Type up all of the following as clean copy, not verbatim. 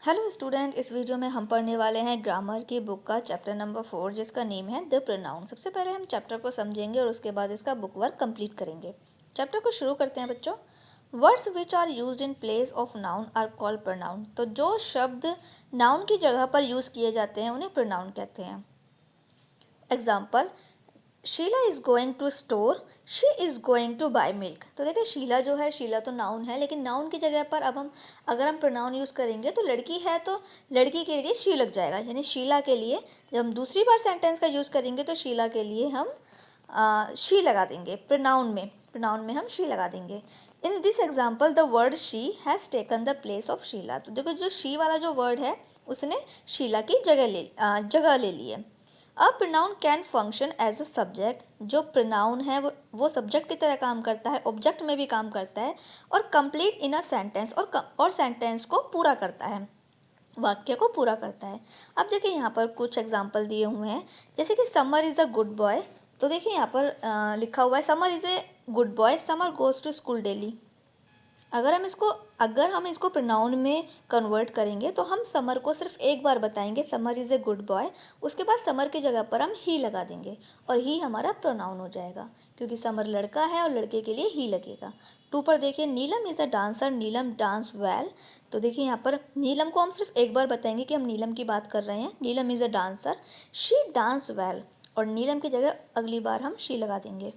Hello student, इस video में हम पढ़ने वाले हैं ग्रामर की बुक का चैप्टर नंबर 4 जिसका नेम है द प्रोनाउन। सबसे पहले हम चैप्टर को समझेंगे और उसके बाद इसका बुक वर्क कंप्लीट करेंगे। चैप्टर को शुरू करते हैं बच्चों। Words which are used in place of noun are called pronoun. तो जो शब्द नाउन की जगह पर यूज़ किए जाते हैं उन्हें प्रोनाउन कहते हैं। Example, Sheela is going to store, she is going to buy milk. तो देखिए शीला जो है, शीला तो नाउन है, लेकिन नाउन की जगह पर अब हम अगर हम प्रोनाउन यूज़ करेंगे तो लड़की है तो लड़की के लिए शी लग जाएगा। यानी शीला के लिए जब हम दूसरी बार सेंटेंस का यूज़ करेंगे तो शीला के लिए हम शी लगा देंगे। प्रोनाउन में हम शी लगा देंगे। In this example the word she has taken the place of Sheela. तो देखो जो शी वाला जो वर्ड है उसने शीला की जगह ले ली है। A pronoun can function as a subject. जो प्रोनाउन है वो सब्जेक्ट की तरह काम करता है, ऑब्जेक्ट में भी काम करता है और कंप्लीट इन अ सेंटेंस और सेंटेंस को पूरा करता है, वाक्य को पूरा करता है। अब देखिए यहाँ पर कुछ एग्जाम्पल दिए हुए हैं, जैसे कि Samar is a good boy. तो देखिए यहाँ पर लिखा हुआ है Samar is a good boy, Samar goes to school daily. अगर हम इसको प्रोनाउन में कन्वर्ट करेंगे तो हम समर को सिर्फ एक बार बताएंगे, summer is a good boy. उसके बाद समर की जगह पर हम ही लगा देंगे और ही हमारा प्रोनाउन हो जाएगा, क्योंकि समर लड़का है और लड़के के लिए ही लगेगा। 2 पर देखिए, Neelam is a dancer, Neelam dance well. तो देखिए यहाँ पर नीलम को हम सिर्फ एक बार बताएंगे कि हम नीलम की बात कर रहे हैं। Neelam is a dancer, she dance well, और नीलम की जगह अगली बार हम शी लगा देंगे।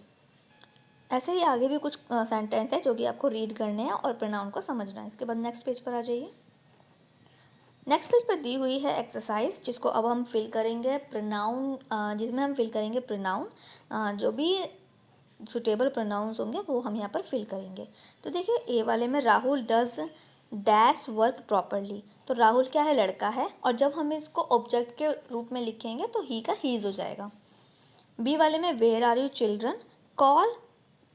ऐसे ही आगे भी कुछ सेंटेंस है जो कि आपको रीड करने हैं और प्रोनाउन को समझना है। इसके बाद नेक्स्ट पेज पर आ जाइए। नेक्स्ट पेज पर दी हुई है एक्सरसाइज, जिसको अब हम फिल करेंगे प्रोनाउन, जिसमें हम फिल करेंगे प्रोनाउन। जो भी सुटेबल प्रोनाउंस होंगे वो हम यहाँ पर फिल करेंगे। तो देखिए ए वाले में Rahul does dash work properly. तो राहुल क्या है, लड़का है, और जब हम इसको ऑब्जेक्ट के रूप में लिखेंगे तो ही का हीज हो जाएगा। बी वाले में where are you children, call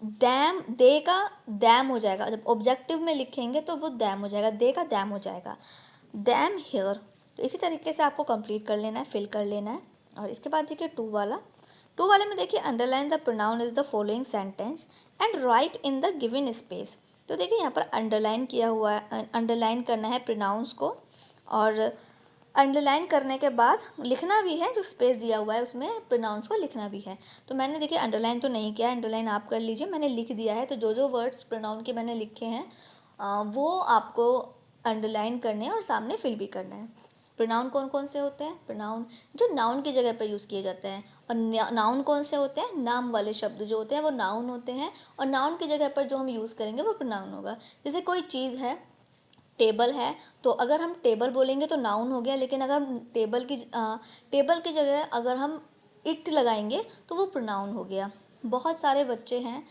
them, they का डैम हो जाएगा। जब ऑब्जेक्टिव में लिखेंगे तो वो डैम हो जाएगा, दे का डैम हो जाएगा, डैम हियर। तो इसी तरीके से आपको कंप्लीट कर लेना है, फिल कर लेना है। और इसके बाद देखिए टू वाले में देखिए underline the pronoun is the following sentence and right in the given space. तो देखिए यहाँ पर अंडरलाइन किया हुआ है, अंडरलाइन करना है प्रोनाउंस को, और अंडरलाइन करने के बाद लिखना भी है, जो स्पेस दिया हुआ है उसमें प्रोनाउंस को लिखना भी है। तो मैंने देखिए अंडरलाइन तो नहीं किया, अंडरलाइन आप कर लीजिए, मैंने लिख दिया है। तो जो जो वर्ड्स प्रोनाउन के मैंने लिखे हैं वो आपको अंडरलाइन करने हैं और सामने फिल भी करना है। प्रोनाउन कौन कौन से होते हैं, प्रोनाउन जो नाउन की जगह पर यूज़ किए जाते हैं, और नाउन कौन से होते हैं, नाम वाले शब्द जो होते हैं वो नाउन होते हैं, और नाउन की जगह पर जो हम यूज़ करेंगे वो प्रोनाउन होगा। जैसे कोई चीज़ है, टेबल है, तो अगर हम टेबल बोलेंगे तो नाउन हो गया, लेकिन अगर हम टेबल की जगह अगर हम इट लगाएंगे तो वो प्रोनाउन हो गया। बहुत सारे बच्चे हैं,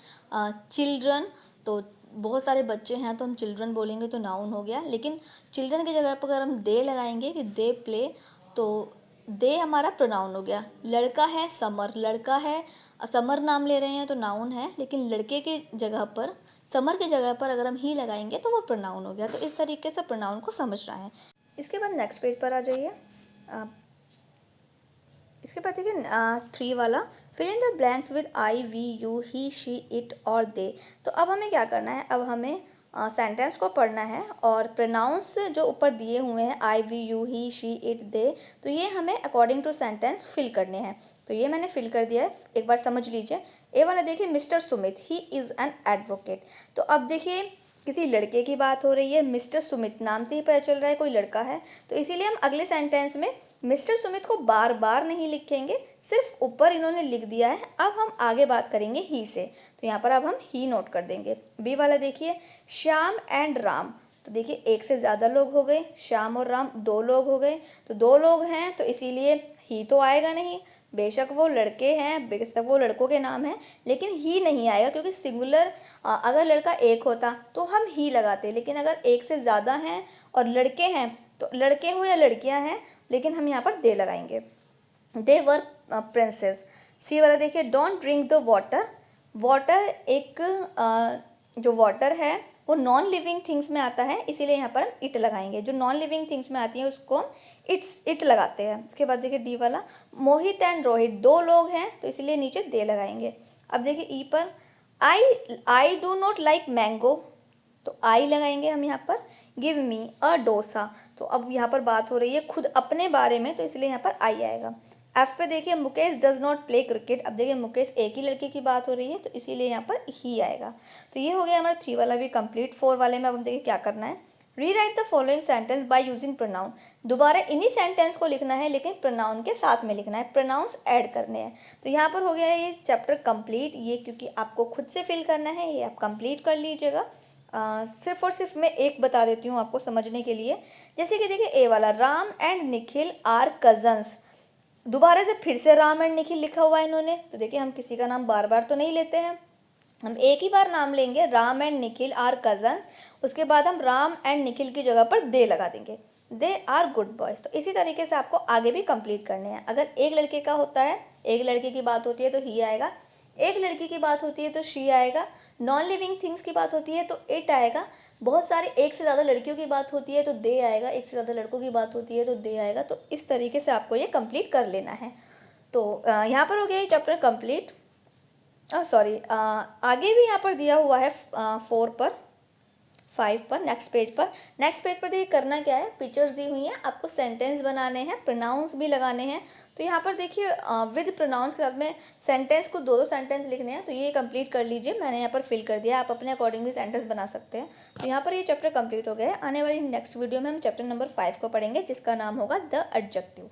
चिल्ड्रन, तो बहुत सारे बच्चे हैं तो हम चिल्ड्रन बोलेंगे तो नाउन हो गया, लेकिन चिल्ड्रन की जगह पर अगर हम दे लगाएंगे कि दे प्ले, तो दे हमारा प्रोनाउन हो गया। लड़का है, समर, लड़का है, समर नाम ले रहे हैं तो नाउन है, लेकिन लड़के की जगह पर, समर की जगह पर अगर हम ही लगाएंगे तो वो प्रोनाउन हो गया। तो इस तरीके से प्रोनाउन को समझना है। इसके बाद नेक्स्ट पेज पर आ जाइए। इसके बाद देखिए 3 वाला, fill in the blanks with I we you he she it और दे। तो अब हमें क्या करना है, अब हमें सेंटेंस को पढ़ना है और प्रोनाउंस जो ऊपर दिए हुए हैं I we you he she it they, तो ये हमें अकॉर्डिंग टू सेंटेंस फिल करने हैं। तो ये मैंने फिल कर दिया है, एक बार समझ लीजिए। ए वाला देखिए, mister Sumit he is an advocate. तो अब देखिए किसी लड़के की बात हो रही है, मिस्टर सुमित नाम से ही पता चल रहा है कोई लड़का है, तो इसीलिए हम अगले सेंटेंस में मिस्टर सुमित को बार बार नहीं लिखेंगे, सिर्फ ऊपर इन्होंने लिख दिया है। अब हम आगे बात करेंगे ही से, तो यहाँ पर अब हम ही नोट कर देंगे। बी वाला देखिए, श्याम एंड राम। तो देखिए एक से ज़्यादा लोग हो गए, श्याम और राम 2 लोग हो गए, तो 2 लोग हैं तो इसीलिए ही तो आएगा नहीं। बेशक वो लड़के हैं, बेशक वो लड़कों के नाम हैं, लेकिन ही नहीं आएगा, क्योंकि सिंगुलर अगर लड़का एक होता तो हम ही लगाते, लेकिन अगर एक से ज़्यादा हैं और लड़के हैं, तो लड़के हो या लड़कियां हैं, लेकिन हम यहाँ पर दे लगाएंगे। दे वर प्रिंसेस। सी वाला देखिए, don't drink the water. Water एक जो वाटर है वो नॉन लिविंग थिंग्स में आता है, इसीलिए यहाँ पर हम इट लगाएंगे। जो नॉन लिविंग थिंग्स में आती है उसको हम इट लगाते हैं। इसके बाद देखिए डी वाला, मोहित एंड रोहित 2 लोग हैं तो इसलिए नीचे दे लगाएंगे। अब देखिए ई पर, I do not like mango, तो आई लगाएंगे हम यहाँ पर। गिव मी अ डोसा, तो अब यहाँ पर बात हो रही है खुद अपने बारे में, तो इसलिए यहाँ पर आई आएगा। एफ पे देखिए Mukesh does not play cricket. अब देखिए मुकेश एक ही लड़के की बात हो रही है, तो इसीलिए यहाँ पर ही आएगा। तो ये हो गया हमारा 3 वाला भी कंप्लीट। 4 वाले में अब हम देखिए क्या करना है। Rewrite the following sentence by using pronoun. दोबारा इन्हीं सेंटेंस को लिखना है, लेकिन प्रोनाउन के साथ में लिखना है, प्रोनाउंस ऐड करने हैं। तो यहाँ पर हो गया है ये चैप्टर कंप्लीट। ये क्योंकि आपको खुद से फिल करना है, ये आप कंप्लीट कर लीजिएगा। सिर्फ और सिर्फ मैं एक बता देती हूँ आपको समझने के लिए। जैसे कि देखिए ए वाला, Ram and Nikhil are cousins. दोबारा से फिर से राम एंड निखिल लिखा हुआ है इन्होंने, तो देखिए हम किसी का नाम बार बार तो नहीं लेते हैं, हम एक ही बार नाम लेंगे, Ram and Nikhil are cousins. उसके बाद हम राम एंड निखिल की जगह पर दे लगा देंगे, दे आर गुड बॉयज। तो इसी तरीके से आपको आगे भी कंप्लीट करने हैं। अगर एक लड़के का होता है, एक लड़के की बात होती है तो ही आएगा, एक लड़की की बात होती है तो शी आएगा, नॉन लिविंग थिंग्स की बात होती है तो इट आएगा, बहुत सारे एक से ज़्यादा लड़कियों की बात होती है तो दे आएगा, एक से ज़्यादा लड़कों की बात होती है तो दे आएगा। तो इस तरीके से आपको ये कंप्लीट कर लेना है। तो यहाँ पर हो गया ये चैप्टर कंप्लीट। सॉरी, आगे भी यहाँ पर दिया हुआ है 4 पर, 5 पर, नेक्स्ट पेज पर देखिए करना क्या है। पिक्चर्स दी हुई हैं, आपको सेंटेंस बनाने हैं, प्रोनाउंस भी लगाने हैं। तो यहाँ पर देखिए विद प्रोनाउंस के साथ में सेंटेंस को 2-2 सेंटेंस लिखने हैं, तो ये कंप्लीट कर लीजिए। मैंने यहाँ पर फिल कर दिया, आप अपने अकॉर्डिंग भी सेंटेंस बना सकते हैं। तो यहाँ पर ये चैप्टर कंप्लीट हो गया है। आने वाली नेक्स्ट वीडियो में हम चैप्टर नंबर 5 को पढ़ेंगे, जिसका नाम होगा द एडजेक्टिव।